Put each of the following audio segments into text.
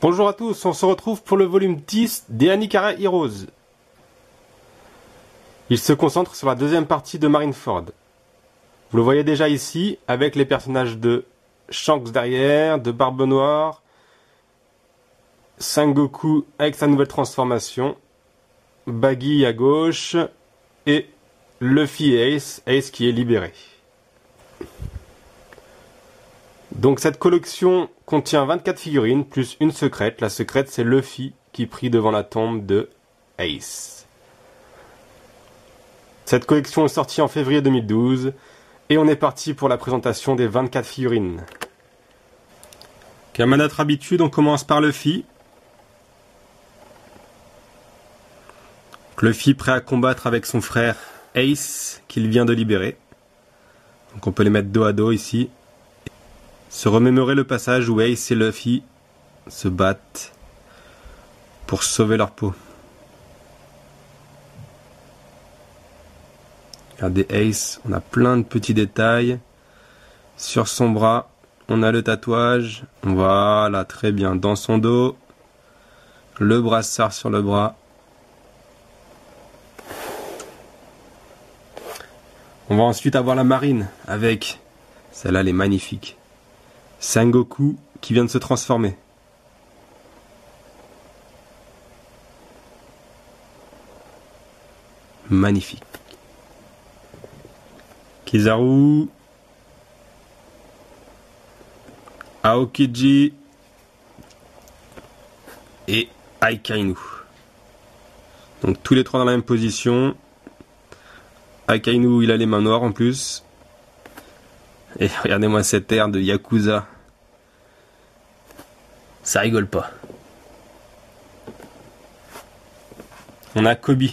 Bonjour à tous, on se retrouve pour le volume 10 des Anikara Heroes. Il se concentre sur la deuxième partie de Marineford. Vous le voyez déjà ici, avec les personnages de Shanks derrière, de Barbe Noire, Sengoku avec sa nouvelle transformation, Baggy à gauche, et Luffy et Ace qui est libéré. Donc cette collection contient 24 figurines, plus une secrète. La secrète, c'est Luffy qui prie devant la tombe de Ace. Cette collection est sortie en février 2012, et on est parti pour la présentation des 24 figurines. Comme à notre habitude, on commence par Luffy. Luffy prêt à combattre avec son frère Ace, qu'il vient de libérer. Donc on peut les mettre dos à dos ici. Se remémorer le passage où Ace et Luffy se battent pour sauver leur peau. Regardez Ace, on a plein de petits détails. Sur son bras, on a le tatouage. Voilà, très bien. Dans son dos, le brassard sur le bras. On va ensuite avoir la marine avec, celle-là elle est magnifique, Sengoku qui vient de se transformer. Magnifique. Kizaru, Aokiji et Akainu. Donc tous les trois dans la même position. Akainu, il a les mains noires en plus. Et regardez-moi cet air de Yakuza. Ça rigole pas. On a Kobe.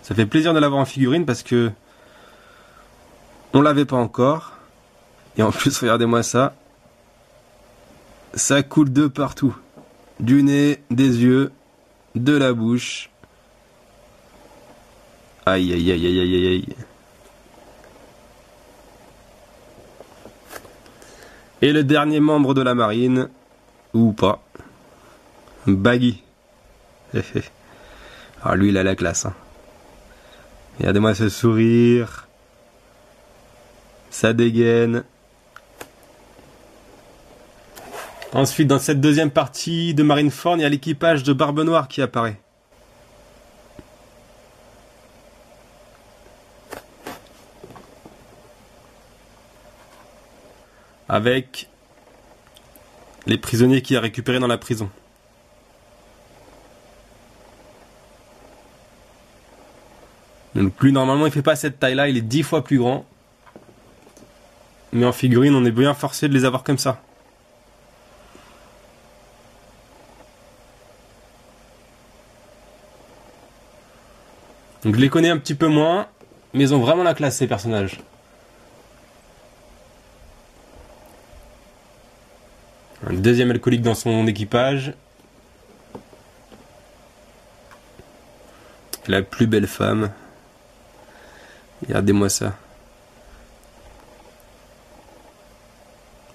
Ça fait plaisir de l'avoir en figurine parce que on l'avait pas encore. Et en plus, regardez-moi ça. Ça coule de partout. Du nez, des yeux, de la bouche. Aïe aïe aïe aïe aïe aïe. Et le dernier membre de la marine, ou pas, Baggy. Alors lui il a la classe. Hein. Regardez-moi ce sourire. Ça dégaine. Ensuite dans cette deuxième partie de Marineford, il y a l'équipage de Barbe Noire qui apparaît. Avec les prisonniers qu'il a récupérés dans la prison. Donc lui normalement il fait pas cette taille là, il est 10 fois plus grand. Mais en figurine on est bien forcé de les avoir comme ça. Donc je les connais un petit peu moins, mais ils ont vraiment la classe ces personnages. Un deuxième alcoolique dans son équipage. La plus belle femme. Regardez-moi ça.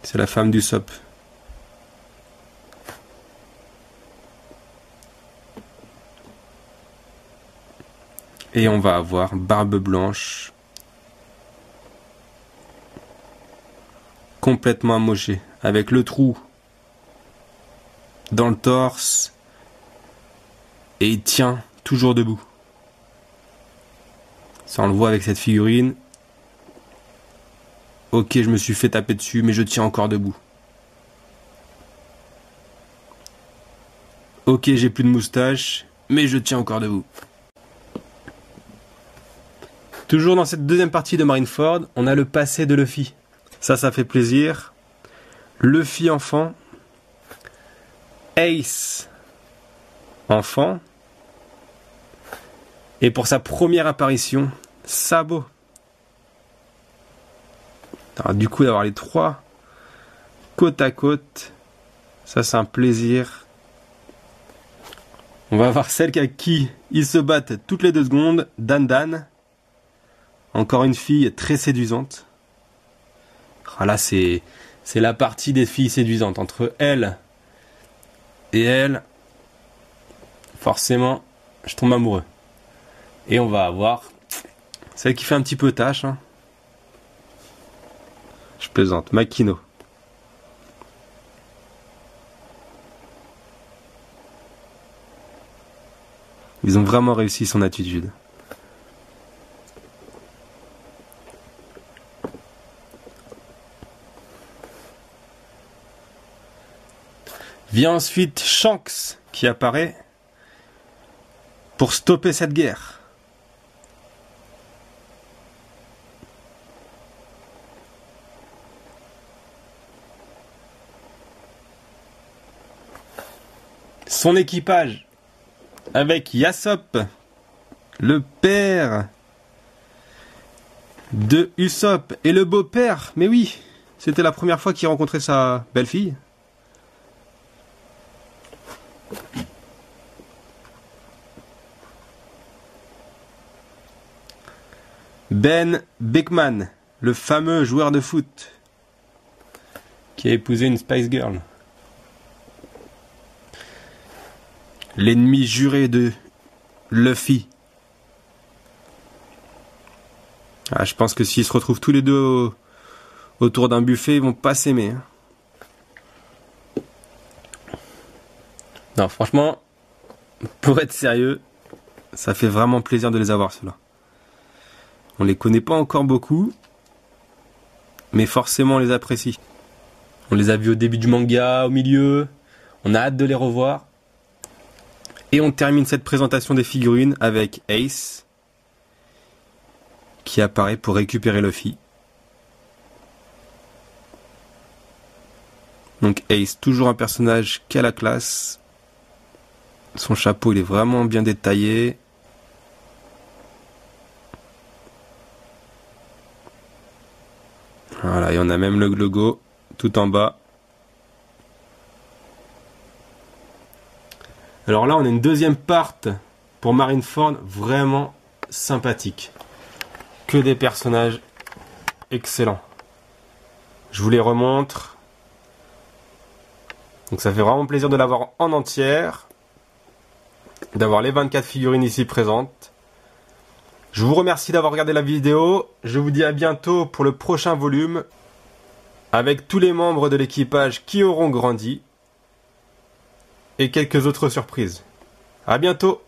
C'est la femme du SOP. Et on va avoir Barbe Blanche. Complètement amochée. Avec le trou dans le torse. Et il tient toujours debout. Ça on le voit avec cette figurine. Ok, je me suis fait taper dessus, mais je tiens encore debout. Ok, j'ai plus de moustache, mais je tiens encore debout. Toujours dans cette deuxième partie de Marineford, on a le passé de Luffy. Ça fait plaisir. Luffy enfant. Ace enfant. Et pour sa première apparition, Sabo. Alors, du coup, d'avoir les trois côte à côte, ça c'est un plaisir. On va voir celle avec qui ils se battent toutes les 2 secondes, Dan Dan. Encore une fille très séduisante. Ah là, c'est la partie des filles séduisantes. Entre elle Et elle, forcément, je tombe amoureux. Et on va avoir celle qui fait un petit peu tâche. Hein. Je plaisante, Makino. Ils ont vraiment réussi son attitude. Vient ensuite Shanks qui apparaît pour stopper cette guerre. Son équipage avec Yasopp, le père de Usopp et le beau-père. Mais oui, c'était la première fois qu'il rencontrait sa belle-fille. Ben Beckman, le fameux joueur de foot qui a épousé une Spice Girl. L'ennemi juré de Luffy. Ah, je pense que s'ils se retrouvent tous les deux autour d'un buffet, ils vont pas s'aimer. Hein. Non, franchement, pour être sérieux, ça fait vraiment plaisir de les avoir, ceux-là. On les connaît pas encore beaucoup, mais forcément on les apprécie. On les a vus au début du manga, au milieu, on a hâte de les revoir. Et on termine cette présentation des figurines avec Ace, qui apparaît pour récupérer Luffy. Donc Ace, toujours un personnage qui a la classe. Son chapeau, il est vraiment bien détaillé. Voilà, et on a même le logo tout en bas. Alors là, on a une deuxième part pour Marineford, vraiment sympathique. Que des personnages excellents. Je vous les remontre. Donc ça fait vraiment plaisir de l'avoir en entière. D'avoir les 24 figurines ici présentes. Je vous remercie d'avoir regardé la vidéo. Je vous dis à bientôt pour le prochain volume. Avec tous les membres de l'équipage qui auront grandi. Et quelques autres surprises. À bientôt!